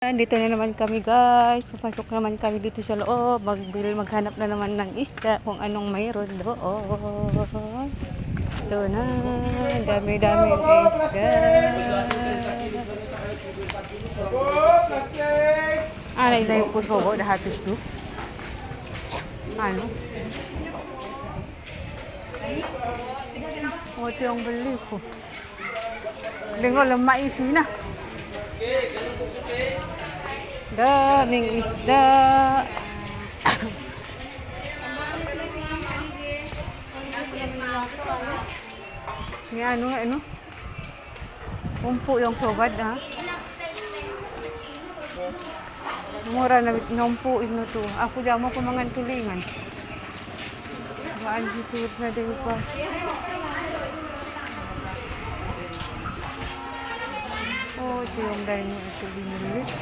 Dito na naman kami guys. Papasok naman kami dito sa loob. Maghanap na naman ng isda kung anong mayroon doon. Ito na. Dami-dami isda. Ano na yung pusobo? Dahatos do? Ano? O, ito yung bali ko. Hindi ko alam maisi na. Daming isda. Yan, ano? Umpo yung sobad, ha? Mura na numpo ino to. Ako damo ko mga tulingan. Gaan dito na din pa. Oh, ito yung dahil mo ito binili.